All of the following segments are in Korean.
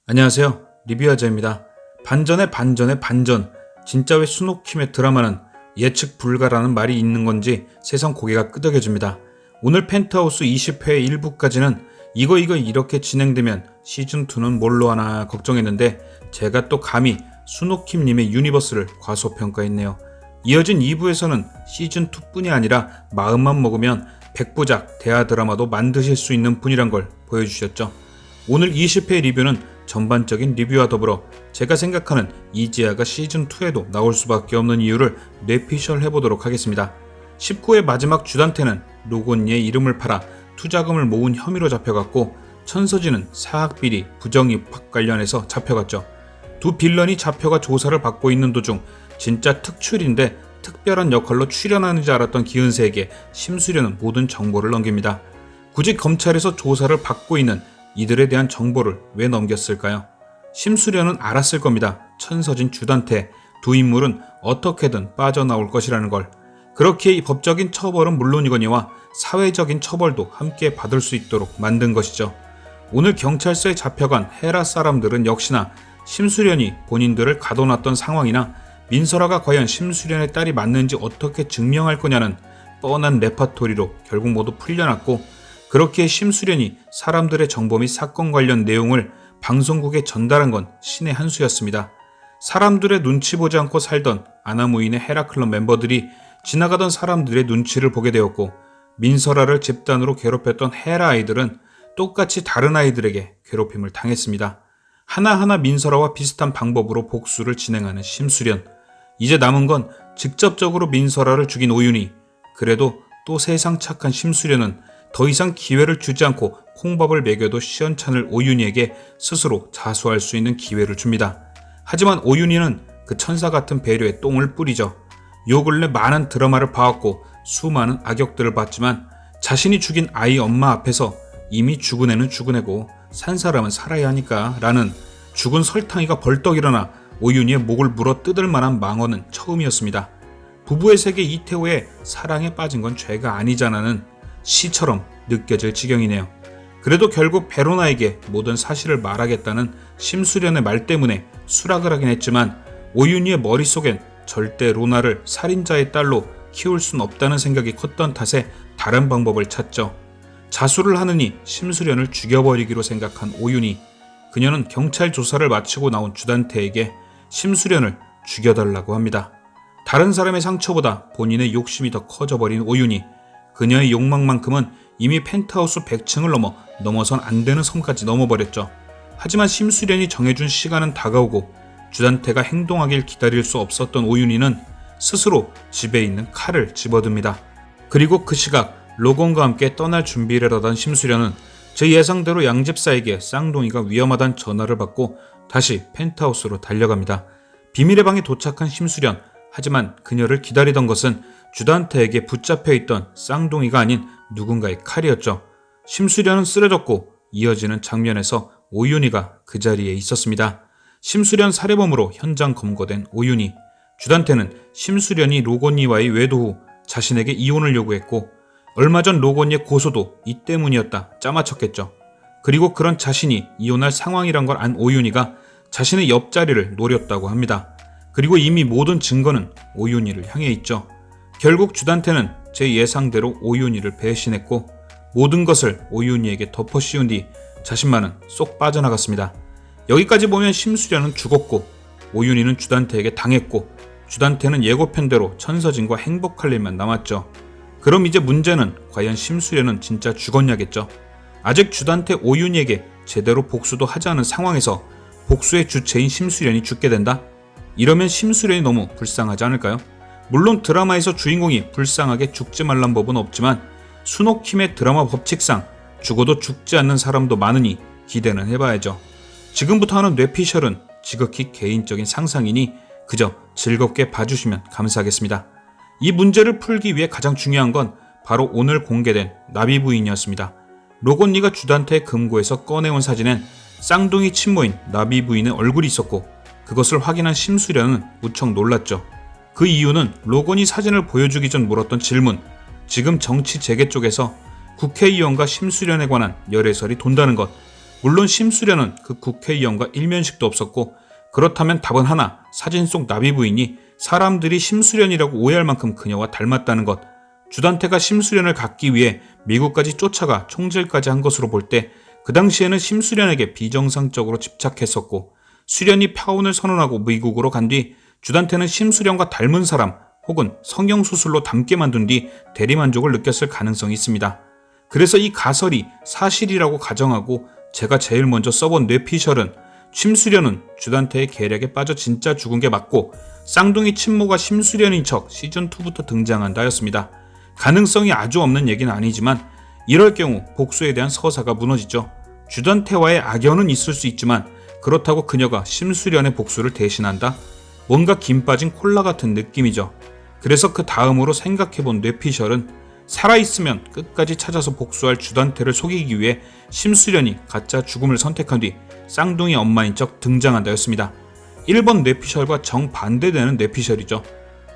안녕하세요. 리뷰하자입니다. 반전의 반전의 반전. 진짜 왜 순옥킴의 드라마는 예측 불가라는 말이 있는 건지 세상 고개가 끄덕여집니다. 오늘 펜트하우스 20회 1부까지는 이거 이렇게 진행되면 시즌2는 뭘로 하나 걱정했는데 제가 또 감히 순옥킴님의 유니버스를 과소평가했네요. 이어진 2부에서는 시즌2뿐이 아니라 마음만 먹으면 100부작 대하 드라마도 만드실 수 있는 분이란 걸 보여주셨죠. 오늘 20회 리뷰는 전반적인 리뷰와 더불어 제가 생각하는 이지아가 시즌2에도 나올 수밖에 없는 이유를 뇌피셜 해보도록 하겠습니다. 19회 마지막 주단태는 로곤니의 이름을 팔아 투자금을 모은 혐의로 잡혀갔고, 천서진은 사학비리 부정입학 관련해서 잡혀갔죠. 두 빌런이 잡혀가 조사를 받고 있는 도중 진짜 특출인데 특별한 역할로 출연하는 줄 알았던 기은세에게 심수련은 모든 정보를 넘깁니다. 굳이 검찰에서 조사를 받고 있는 이들에 대한 정보를 왜 넘겼을까요? 심수련은 알았을 겁니다. 천서진, 주단태 두 인물은 어떻게든 빠져나올 것이라는 걸. 그렇게 법적인 처벌은 물론이거니와 사회적인 처벌도 함께 받을 수 있도록 만든 것이죠. 오늘 경찰서에 잡혀간 헤라 사람들은 역시나 심수련이 본인들을 가둬놨던 상황이나 민설아가 과연 심수련의 딸이 맞는지 어떻게 증명할 거냐는 뻔한 레파토리로 결국 모두 풀려났고, 그렇게 심수련이 사람들의 정보 및 사건 관련 내용을 방송국에 전달한 건 신의 한 수였습니다. 사람들의 눈치 보지 않고 살던 아나무인의 헤라클럽 멤버들이 지나가던 사람들의 눈치를 보게 되었고, 민설아를 집단으로 괴롭혔던 헤라 아이들은 똑같이 다른 아이들에게 괴롭힘을 당했습니다. 하나하나 민설아와 비슷한 방법으로 복수를 진행하는 심수련. 이제 남은 건 직접적으로 민설아를 죽인 오윤희. 그래도 또 세상 착한 심수련은 더 이상 기회를 주지 않고 콩밥을 먹여도 시원찮을 오윤희에게 스스로 자수할 수 있는 기회를 줍니다. 하지만 오윤희는 그 천사 같은 배려에 똥을 뿌리죠. 요 근래 많은 드라마를 봐왔고 수많은 악역들을 봤지만 자신이 죽인 아이 엄마 앞에서 이미 죽은 애는 죽은 애고 산 사람은 살아야 하니까 라는 죽은 설탕이가 벌떡 일어나 오윤희의 목을 물어 뜯을 만한 망언은 처음이었습니다. 부부의 세계 이태호의 사랑에 빠진 건 죄가 아니잖아는 시처럼 느껴질 지경이네요. 그래도 결국 베로나에게 모든 사실을 말하겠다는 심수련의 말 때문에 수락을 하긴 했지만 오윤희의 머릿속엔 절대 로나를 살인자의 딸로 키울 순 없다는 생각이 컸던 탓에 다른 방법을 찾죠. 자수를 하느니 심수련을 죽여버리기로 생각한 오윤희. 그녀는 경찰 조사를 마치고 나온 주단태에게 심수련을 죽여달라고 합니다. 다른 사람의 상처보다 본인의 욕심이 더 커져버린 오윤희. 그녀의 욕망만큼은 이미 펜트하우스 100층을 넘어선 안 되는 섬까지 넘어버렸죠. 하지만 심수련이 정해준 시간은 다가오고 주단태가 행동하길 기다릴 수 없었던 오윤희는 스스로 집에 있는 칼을 집어듭니다. 그리고 그 시각 로건과 함께 떠날 준비를 하던 심수련은 제 예상대로 양집사에게 쌍둥이가 위험하다는 전화를 받고 다시 펜트하우스로 달려갑니다. 비밀의 방에 도착한 심수련. 하지만 그녀를 기다리던 것은 주단태에게 붙잡혀 있던 쌍둥이가 아닌 누군가의 칼이었죠. 심수련은 쓰러졌고 이어지는 장면에서 오윤희가 그 자리에 있었습니다. 심수련 살해범으로 현장 검거된 오윤희. 주단태는 심수련이 로건니와의 외도 후 자신에게 이혼을 요구했고, 얼마 전 로건니의 고소도 이 때문이었다 짜맞췄겠죠. 그리고 그런 자신이 이혼할 상황이란 걸 안 오윤희가 자신의 옆자리를 노렸다고 합니다. 그리고 이미 모든 증거는 오윤희를 향해 있죠. 결국 주단태는 제 예상대로 오윤희를 배신했고 모든 것을 오윤희에게 덮어 씌운 뒤 자신만은 쏙 빠져나갔습니다. 여기까지 보면 심수련은 죽었고 오윤희는 주단태에게 당했고 주단태는 예고편대로 천서진과 행복할 일만 남았죠. 그럼 이제 문제는 과연 심수련은 진짜 죽었냐겠죠. 아직 주단태 오윤희에게 제대로 복수도 하지 않은 상황에서 복수의 주체인 심수련이 죽게 된다? 이러면 심수련이 너무 불쌍하지 않을까요? 물론 드라마에서 주인공이 불쌍하게 죽지 말란 법은 없지만 순옥킴의 드라마 법칙상 죽어도 죽지 않는 사람도 많으니 기대는 해봐야죠. 지금부터 하는 뇌피셜은 지극히 개인적인 상상이니 그저 즐겁게 봐주시면 감사하겠습니다. 이 문제를 풀기 위해 가장 중요한 건 바로 오늘 공개된 나비 부인이었습니다. 로건니가 주단태의 금고에서 꺼내온 사진엔 쌍둥이 친모인 나비 부인의 얼굴이 있었고 그것을 확인한 심수련은 무척 놀랐죠. 그 이유는 로건이 사진을 보여주기 전 물었던 질문. 지금 정치 재계 쪽에서 국회의원과 심수련에 관한 열애설이 돈다는 것. 물론 심수련은 그 국회의원과 일면식도 없었고 그렇다면 답은 하나, 사진 속 나비 부인이 사람들이 심수련이라고 오해할 만큼 그녀와 닮았다는 것. 주단태가 심수련을 갖기 위해 미국까지 쫓아가 총질까지 한 것으로 볼 때 그 당시에는 심수련에게 비정상적으로 집착했었고 수련이 파혼을 선언하고 미국으로 간 뒤 주단태는 심수련과 닮은 사람 혹은 성형수술로 닮게 만든 뒤 대리만족을 느꼈을 가능성이 있습니다. 그래서 이 가설이 사실이라고 가정하고 제가 제일 먼저 써본 뇌피셜은 심수련은 주단태의 계략에 빠져 진짜 죽은 게 맞고 쌍둥이 친모가 심수련인 척 시즌2부터 등장한다 였습니다. 가능성이 아주 없는 얘기는 아니지만 이럴 경우 복수에 대한 서사가 무너지죠. 주단태와의 악연은 있을 수 있지만 그렇다고 그녀가 심수련의 복수를 대신한다? 뭔가 김 빠진 콜라 같은 느낌이죠. 그래서 그 다음으로 생각해본 뇌피셜은 살아있으면 끝까지 찾아서 복수할 주단태를 속이기 위해 심수련이 가짜 죽음을 선택한 뒤 쌍둥이 엄마인 척 등장한다 였습니다. 1번 뇌피셜과 정반대되는 뇌피셜이죠.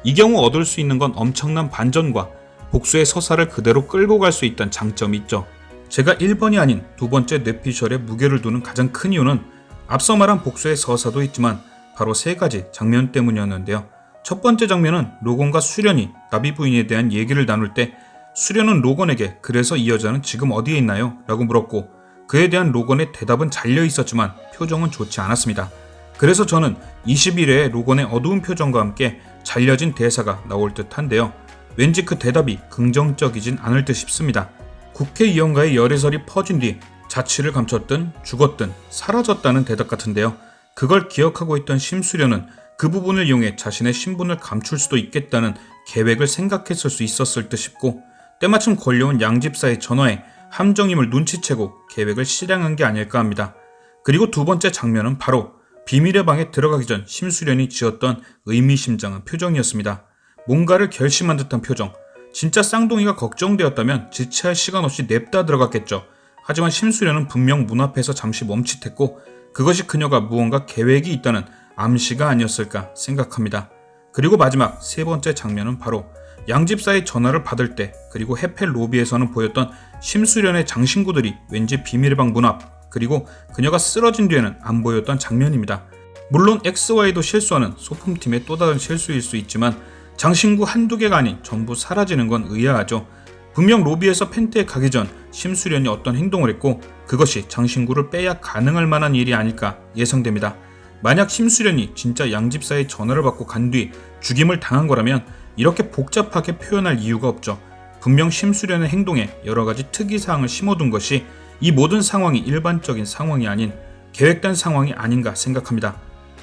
이 경우 얻을 수 있는 건 엄청난 반전과 복수의 서사를 그대로 끌고 갈 수 있다는 장점이 있죠. 제가 1번이 아닌 두 번째 뇌피셜에 무게를 두는 가장 큰 이유는 앞서 말한 복수의 서사도 있지만 바로 세 가지 장면 때문이었는데요. 첫 번째 장면은 로건과 수련이 나비 부인에 대한 얘기를 나눌 때 수련은 로건에게 그래서 이 여자는 지금 어디에 있나요? 라고 물었고 그에 대한 로건의 대답은 잘려 있었지만 표정은 좋지 않았습니다. 그래서 저는 21회에 로건의 어두운 표정과 함께 잘려진 대사가 나올 듯 한데요. 왠지 그 대답이 긍정적이진 않을 듯 싶습니다. 국회의원과의 열애설이 퍼진 뒤 자취를 감췄든 죽었든 사라졌다는 대답 같은데요. 그걸 기억하고 있던 심수련은 그 부분을 이용해 자신의 신분을 감출 수도 있겠다는 계획을 생각했을 수 있었을 듯 싶고 때마침 걸려온 양집사의 전화에 함정임을 눈치채고 계획을 실행한 게 아닐까 합니다. 그리고 두 번째 장면은 바로 비밀의 방에 들어가기 전 심수련이 지었던 의미심장한 표정이었습니다. 뭔가를 결심한 듯한 표정. 진짜 쌍둥이가 걱정되었다면 지체할 시간 없이 냅다 들어갔겠죠. 하지만 심수련은 분명 문 앞에서 잠시 멈칫했고 그것이 그녀가 무언가 계획이 있다는 암시가 아니었을까 생각합니다. 그리고 마지막 세 번째 장면은 바로 양집사의 전화를 받을 때 그리고 해펠 로비에서는 보였던 심수련의 장신구들이 왠지 비밀의 방 문 앞 그리고 그녀가 쓰러진 뒤에는 안 보였던 장면입니다. 물론 XY도 실수하는 소품팀의 또 다른 실수일 수 있지만 장신구 한두 개가 아닌 전부 사라지는 건 의아하죠. 분명 로비에서 펜트에 가기 전 심수련이 어떤 행동을 했고 그것이 장신구를 빼야 가능할 만한 일이 아닐까 예상됩니다. 만약 심수련이 진짜 양집사의 전화를 받고 간 뒤 죽임을 당한 거라면 이렇게 복잡하게 표현할 이유가 없죠. 분명 심수련의 행동에 여러가지 특이사항을 심어둔 것이 이 모든 상황이 일반적인 상황이 아닌 계획된 상황이 아닌가 생각합니다.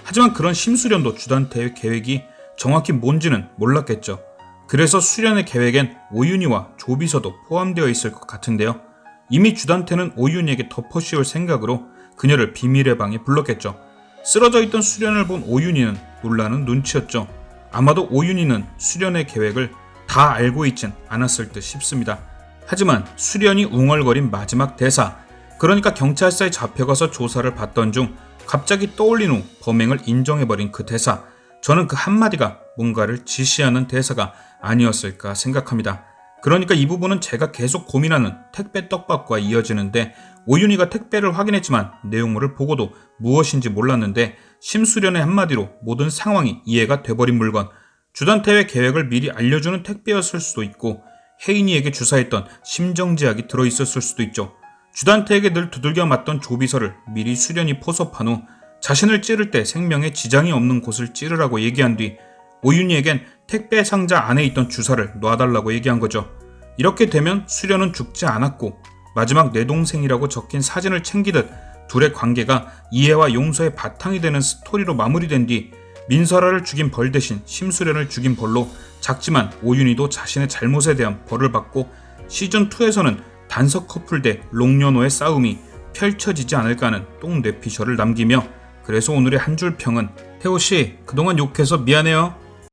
하지만 그런 심수련도 주단태의 계획이 정확히 뭔지는 몰랐겠죠. 그래서 수련의 계획엔 오윤희와 조비서도 포함되어 있을 것 같은데요. 이미 주단태는 오윤희에게 덮어씌울 생각으로 그녀를 비밀의 방에 불렀겠죠. 쓰러져 있던 수련을 본 오윤희는 놀라는 눈치였죠. 아마도 오윤희는 수련의 계획을 다 알고 있진 않았을 듯 싶습니다. 하지만 수련이 웅얼거린 마지막 대사, 그러니까 경찰서에 잡혀가서 조사를 받던 중 갑자기 떠올린 후 범행을 인정해버린 그 대사, 저는 그 한마디가 뭔가를 지시하는 대사가 아니었을까 생각합니다. 그러니까 이 부분은 제가 계속 고민하는 택배 떡밥과 이어지는데 오윤희가 택배를 확인했지만 내용물을 보고도 무엇인지 몰랐는데 심수련의 한마디로 모든 상황이 이해가 돼버린 물건, 주단태의 계획을 미리 알려주는 택배였을 수도 있고 혜인이에게 주사했던 심정제약이 들어있었을 수도 있죠. 주단태에게 늘 두들겨 맞던 조비서를 미리 수련이 포섭한 후 자신을 찌를 때 생명에 지장이 없는 곳을 찌르라고 얘기한 뒤 오윤희에겐 택배 상자 안에 있던 주사를 놔달라고 얘기한 거죠. 이렇게 되면 수련은 죽지 않았고 마지막 내 동생이라고 적힌 사진을 챙기듯 둘의 관계가 이해와 용서의 바탕이 되는 스토리로 마무리된 뒤 민설아를 죽인 벌 대신 심수련을 죽인 벌로 작지만 오윤희도 자신의 잘못에 대한 벌을 받고 시즌2에서는 단석 커플 대 롱년호의 싸움이 펼쳐지지 않을까 하는 똥뇌피셜을 남기며 그래서 오늘의 한 줄 평은 태호씨 그동안 욕해서 미안해요.